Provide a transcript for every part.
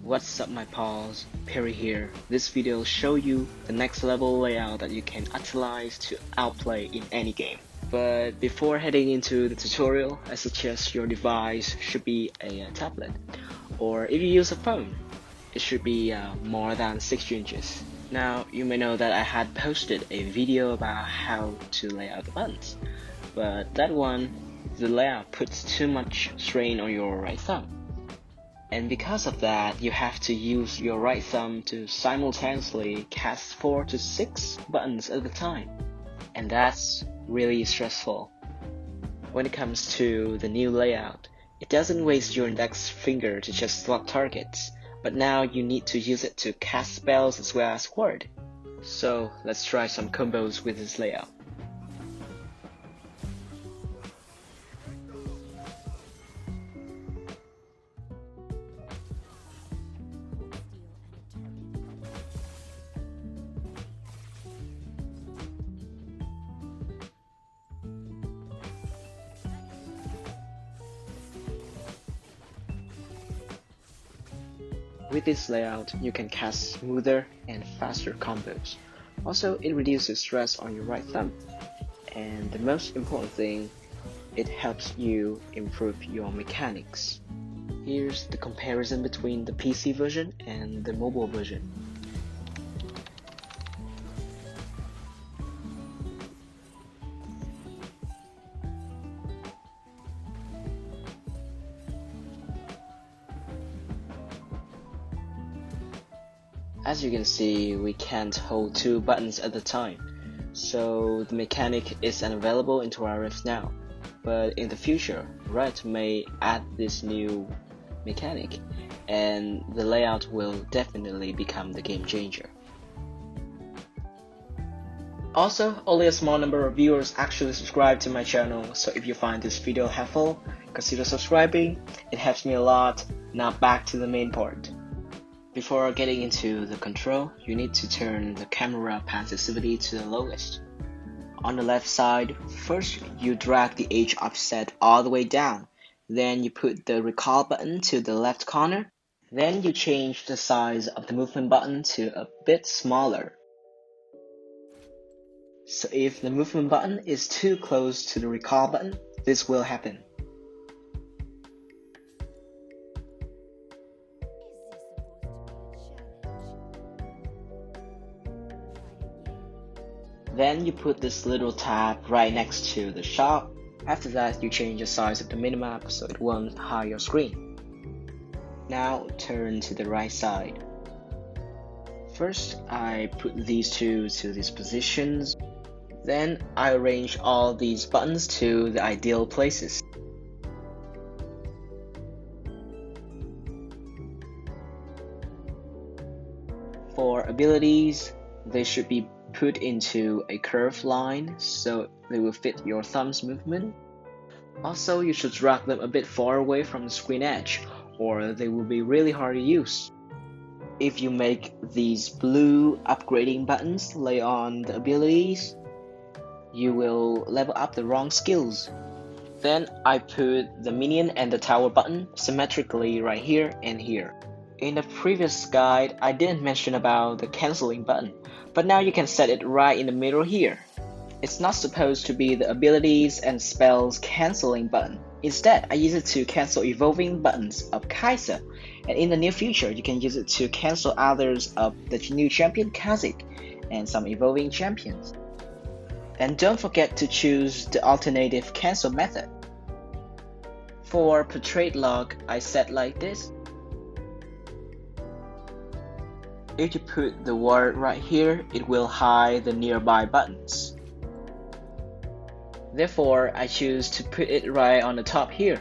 What's up my pals, Perry here. This video will show you the next level layout that you can utilize to outplay in any game. But before heading into the tutorial, I suggest your device should be a tablet, or if you use a phone, it should be more than 6 inches. Now you may know that I had posted a video about how to lay out the buttons, but that one, the layout puts too much strain on your right thumb. And because of that, you have to use your right thumb to simultaneously cast 4 to 6 buttons at a time. And that's really stressful. When it comes to the new layout, it doesn't waste your index finger to just slot targets, but now you need to use it to cast spells as well as ward. So let's try some combos with this layout. With this layout, you can cast smoother and faster combos. Also, it reduces stress on your right thumb. And the most important thing, it helps you improve your mechanics. Here's the comparison between the PC version and the mobile version. As you can see, we can't hold 2 buttons at a time, so the mechanic is unavailable in ToRift now. But in the future, Riot may add this new mechanic, and the layout will definitely become the game changer. Also, only a small number of viewers actually subscribe to my channel, so if you find this video helpful, consider subscribing. It helps me a lot. Now back to the main part. Before getting into the control, you need to turn the camera pan sensitivity to the lowest. On the left side, first you drag the edge offset all the way down, then you put the recall button to the left corner, then you change the size of the movement button to a bit smaller. So if the movement button is too close to the recall button, this will happen. Then you put this little tab right next to the shop. After that, you change the size of the minimap so it won't hide your screen. Now turn to the right side. First, I put these two to these positions. Then I arrange all these buttons to the ideal places. For abilities, they should be put into a curved line so they will fit your thumb's movement. Also, you should drag them a bit far away from the screen edge, or they will be really hard to use. If you make these blue upgrading buttons lay on the abilities, you will level up the wrong skills. Then I put the minion and the tower button symmetrically right here and here. In the previous guide, I didn't mention about the cancelling button, but now you can set it right in the middle here. It's not supposed to be the abilities and spells cancelling button. Instead, I use it to cancel evolving buttons of Kai'Sa, and in the near future, you can use it to cancel others of the new champion Kha'Zix and some evolving champions. And don't forget to choose the alternative cancel method. For portrait lock, I set like this. If you put the word right here, it will hide the nearby buttons. Therefore, I choose to put it right on the top here.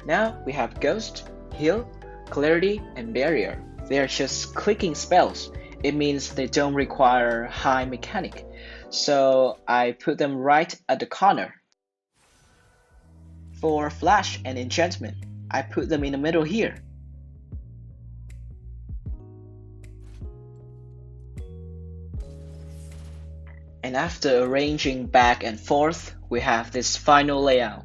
Now we have Ghost, Heal, Clarity, and Barrier. They are just clicking spells. It means they don't require high mechanic. So I put them right at the corner. For Flash and Enchantment, I put them in the middle here. And after arranging back and forth, we have this final layout.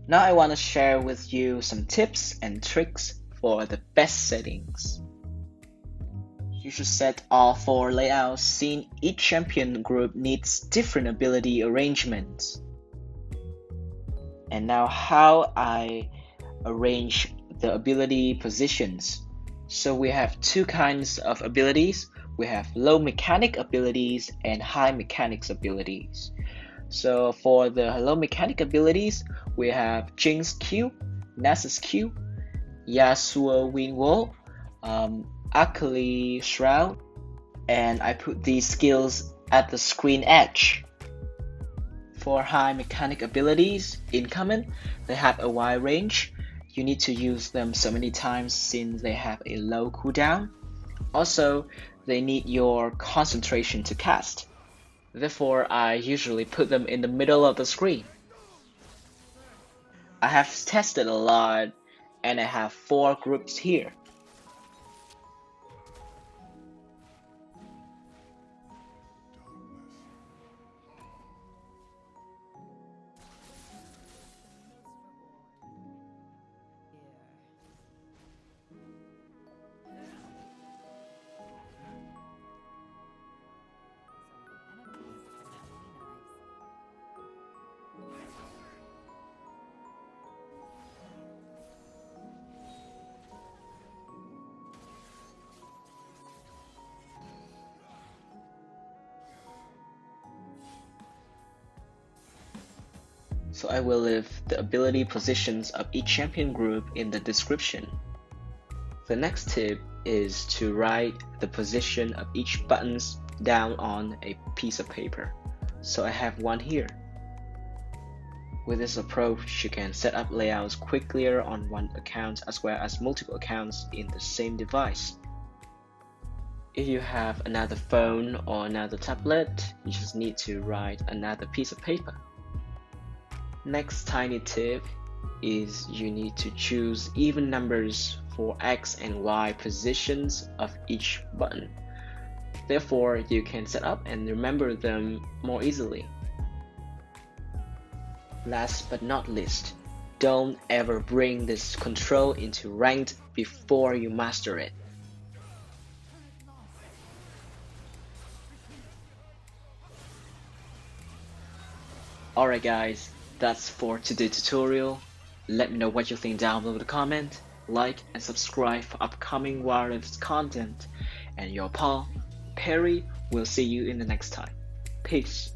Now I want to share with you some tips and tricks for the best settings. You should set all 4 layouts since each champion group needs different ability arrangements. And now how I arrange the ability positions. So we have 2 kinds of abilities. We have low mechanic abilities and high mechanics abilities. So for the low mechanic abilities, we have Jinx Q, Nasus Q, Yasuo Wind Wall, Akali Shroud, and I put these skills at the screen edge. For high mechanic abilities, incoming, they have a wide range. You need to use them so many times since they have a low cooldown. Also, they need your concentration to cast. Therefore, I usually put them in the middle of the screen. I have tested a lot, and I have 4 groups here. So I will leave the ability positions of each champion group in the description. The next tip is to write the position of each buttons down on a piece of paper. So I have one here. With this approach, you can set up layouts quickly on one account as well as multiple accounts in the same device. If you have another phone or another tablet, you just need to write another piece of paper. Next tiny tip is you need to choose even numbers for X and Y positions of each button. Therefore, you can set up and remember them more easily. Last but not least, don't ever bring this control into ranked before you master it. Alright guys, that's for today's tutorial. Let me know what you think down below in the comment, like and subscribe for upcoming wireless content. And your pal, Perry, will see you in the next time. Peace.